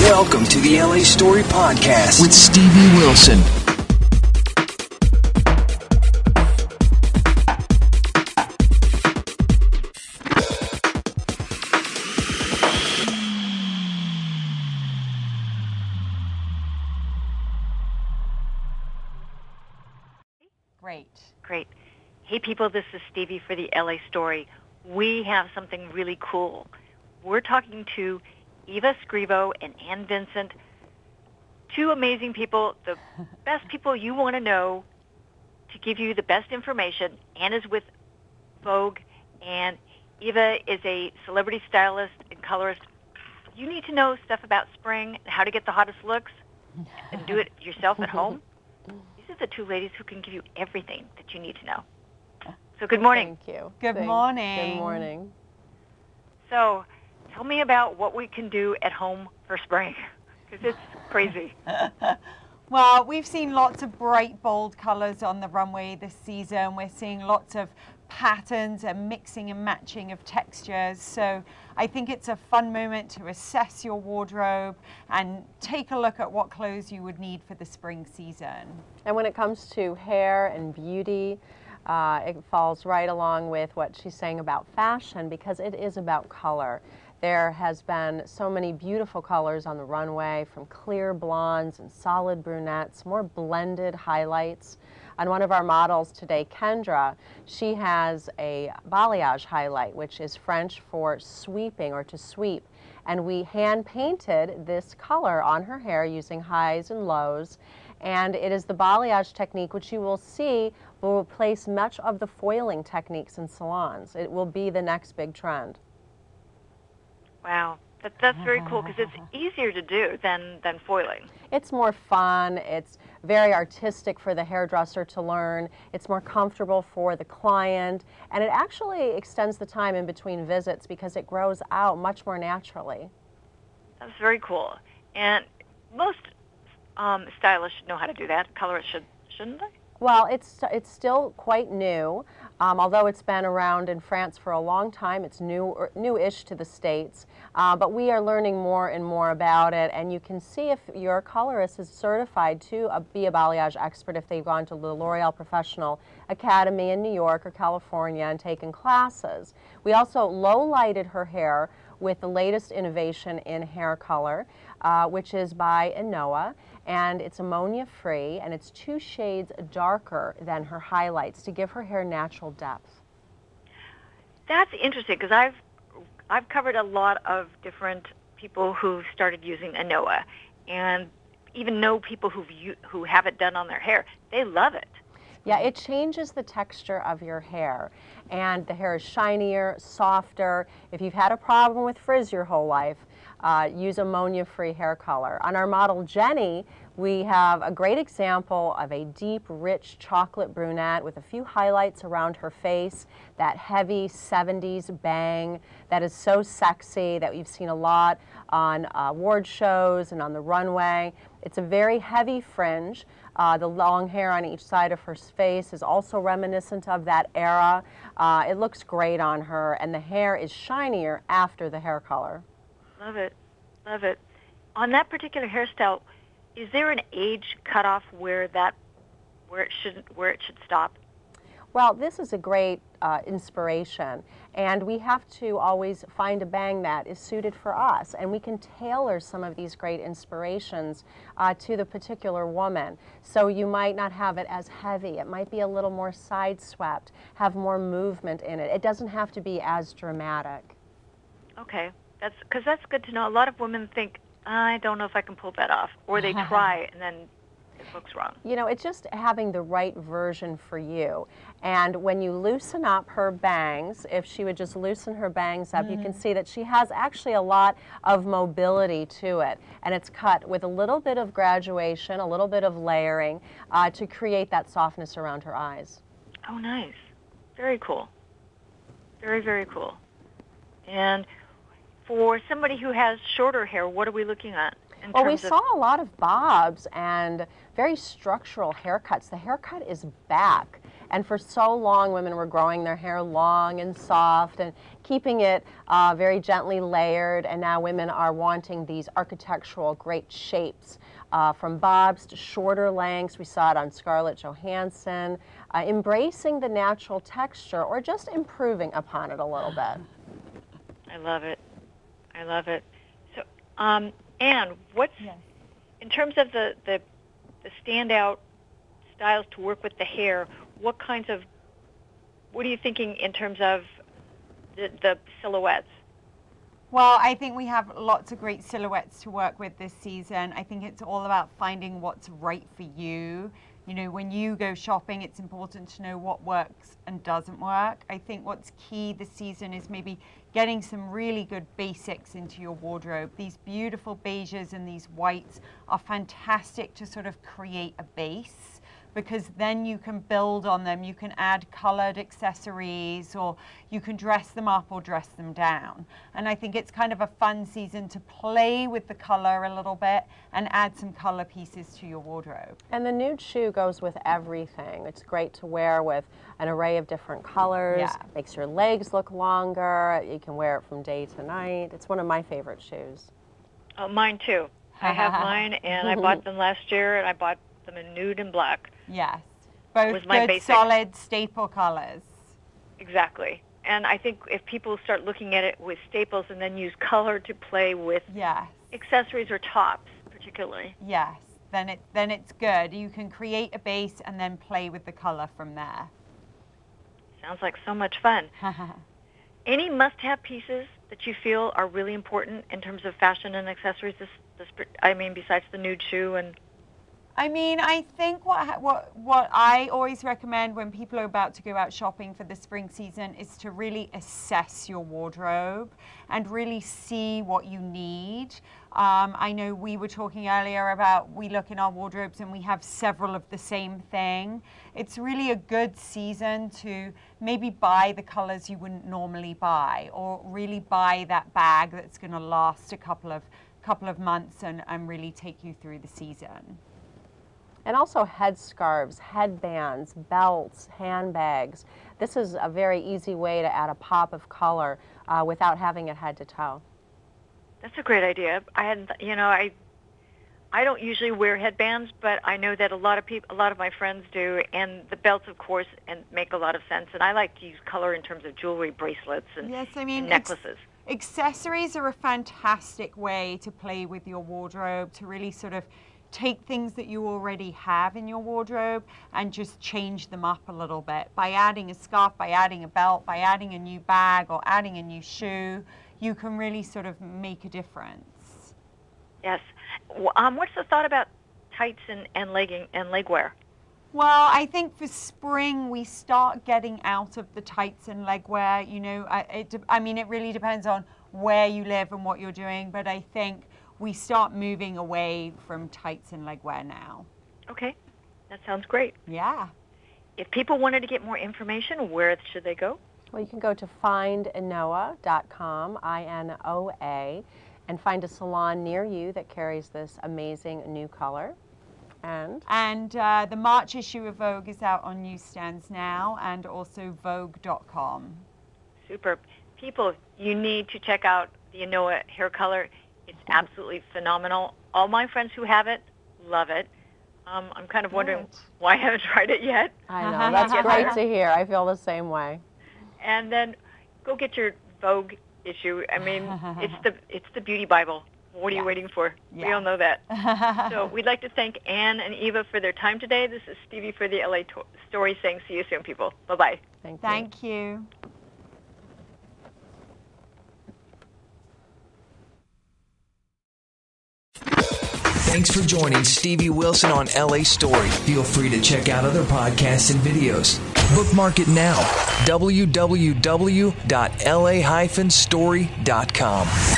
Welcome to the LA Story Podcast with Stevie Wilson. Great. Hey people, this is Stevie for the LA Story. We have something really cool. We're talking to Eva Scrivo and Vincent, two amazing people, the best people you want to know to give you the best information. Anne is with Vogue, and Eva is a celebrity stylist and colorist. You need to know stuff about spring and how to get the hottest looks and do it yourself at home. These are the two ladies who can give you everything that you need to know. So good morning. Thank you. Good morning. Good morning. So tell me about what we can do at home for spring, because it's crazy. Well, we've seen lots of bright, bold colors on the runway this season. We're seeing lots of patterns and mixing and matching of textures. So I think it's a fun moment to assess your wardrobe and take a look at what clothes you would need for the spring season. And when it comes to hair and beauty, it falls right along with what she's saying about fashion, because it is about color. There has been so many beautiful colors on the runway, from clear blondes and solid brunettes, more blended highlights. On one of our models today, Kendra, she has a balayage highlight, which is French for sweeping or to sweep. And we hand painted this color on her hair using highs and lows. And it is the balayage technique, which you will see will replace much of the foiling techniques in salons. It will be the next big trend. Wow, that's very cool, because it's easier to do than foiling. It's more fun. It's very artistic for the hairdresser to learn. It's more comfortable for the client, and it actually extends the time in between visits because it grows out much more naturally. That's very cool. And most stylists should know how to do that. Colorists shouldn't they? Well, it's still quite new. Although it's been around in France for a long time, it's new-ish to the States. But we are learning more and more about it, and you can see if your colorist is certified to be a balayage expert if they've gone to the L'Oreal Professional Academy in New York or California and taken classes. We also low-lighted her hair with the latest innovation in hair color, which is by Enoa, and it's ammonia-free, and it's 2 shades darker than her highlights to give her hair natural depth. That's interesting, because I've covered a lot of different people who've started using Enoa, and even know people who have it done on their hair. They love it. Yeah, it changes the texture of your hair, and the hair is shinier, softer. If you've had a problem with frizz your whole life, use ammonia-free hair color. On our model Jenny, we have a great example of a deep, rich chocolate brunette with a few highlights around her face, that heavy 70s bang that is so sexy that we've seen a lot on award shows and on the runway. It's a very heavy fringe. The long hair on each side of her face is also reminiscent of that era. It looks great on her, and the hair is shinier after the hair color. Love it. Love it. On that particular hairstyle, is there an age cutoff where it should stop? Well, this is a great inspiration, and we have to always find a bang that is suited for us, and we can tailor some of these great inspirations to the particular woman. So you might not have it as heavy. It might be a little more side swept, have more movement in it. It doesn't have to be as dramatic. Okay, because that's good to know. A lot of women think, I don't know if I can pull that off, or they try and then it looks wrong. You know, it's just having the right version for you. And when you loosen up her bangs, if she would just loosen her bangs up, you can see that she has actually a lot of mobility to it. And it's cut with a little bit of graduation, a little bit of layering to create that softness around her eyes. Oh, nice. Very cool. Very, very cool. And for somebody who has shorter hair, what are we looking at? Well, we saw a lot of bobs and very structural haircuts. The haircut is back, And for so long, women were growing their hair long and soft and keeping it very gently layered. And now women are wanting these architectural great shapes. From bobs to shorter lengths. We saw it on Scarlett Johansson, embracing the natural texture or just improving upon it a little bit. I love it. I love it. So, Anne, what's, in terms of the standout styles to work with the hair, what are you thinking in terms of the silhouettes? Well, I think we have lots of great silhouettes to work with this season. I think it's all about finding what's right for you. You know, when you go shopping, it's important to know what works and doesn't work. I think what's key this season is maybe getting some really good basics into your wardrobe. These beautiful beiges and these whites are fantastic to sort of create a base, because then you can build on them. You can add colored accessories, or you can dress them up or dress them down. And I think it's kind of a fun season to play with the color a little bit and add some color pieces to your wardrobe. And the nude shoe goes with everything. It's great to wear with an array of different colors. Yeah. Makes your legs look longer. You can wear it from day to night. It's one of my favorite shoes. Oh, mine too. I have mine, and I bought them last year, and I bought them in nude and black. Yes, both good, basic. solid staple colors. Exactly. And I think if people start looking at it with staples and then use color to play with accessories or tops, particularly. Yes, then it's good. You can create a base and then play with the color from there. Sounds like so much fun. Any must-have pieces that you feel are really important in terms of fashion and accessories? Besides the nude shoe and. I mean, I think what I always recommend when people are about to go out shopping for the spring season is to really assess your wardrobe and really see what you need. I know we were talking earlier about we look in our wardrobes and we have several of the same thing. It's really a good season to maybe buy the colors you wouldn't normally buy, or really buy that bag that's going to last a couple of months and really take you through the season. And also headscarves, headbands, belts, handbags. This is a very easy way to add a pop of color without having it head to toe. That's a great idea. I don't usually wear headbands, but I know that a lot of my friends do, and the belts, of course, and make a lot of sense. And I like to use color in terms of jewelry, bracelets, and, and necklaces. Accessories are a fantastic way to play with your wardrobe, to really sort of take things that you already have in your wardrobe and just change them up a little bit. By adding a scarf, by adding a belt, by adding a new bag or adding a new shoe, you can really sort of make a difference. Yes. What's the thought about tights and leg wear? Well, I think for spring we start getting out of the tights and leg wear. You know, it really depends on where you live and what you're doing, but I think we start moving away from tights and leg wear now. Okay, that sounds great. Yeah. If people wanted to get more information, where should they go? Well, you can go to findinoa.com, INOA, and find a salon near you that carries this amazing new color. And the March issue of Vogue is out on newsstands now, and also Vogue.com. Super. People, you need to check out the Inoa hair color. It's absolutely phenomenal. All my friends who have it love it. I'm kind of wondering why I haven't tried it yet. I know. That's great to hear. I feel the same way. And then go get your Vogue issue. I mean, it's the beauty Bible. What are you waiting for? We all know that. So we'd like to thank Anne and Eva for their time today. This is Stevie for the LA Story saying see you soon, people. Bye-bye. Thank you. Thanks for joining Stevie Wilson on LA Story. Feel free to check out other podcasts and videos. Bookmark it now. www.la-story.com.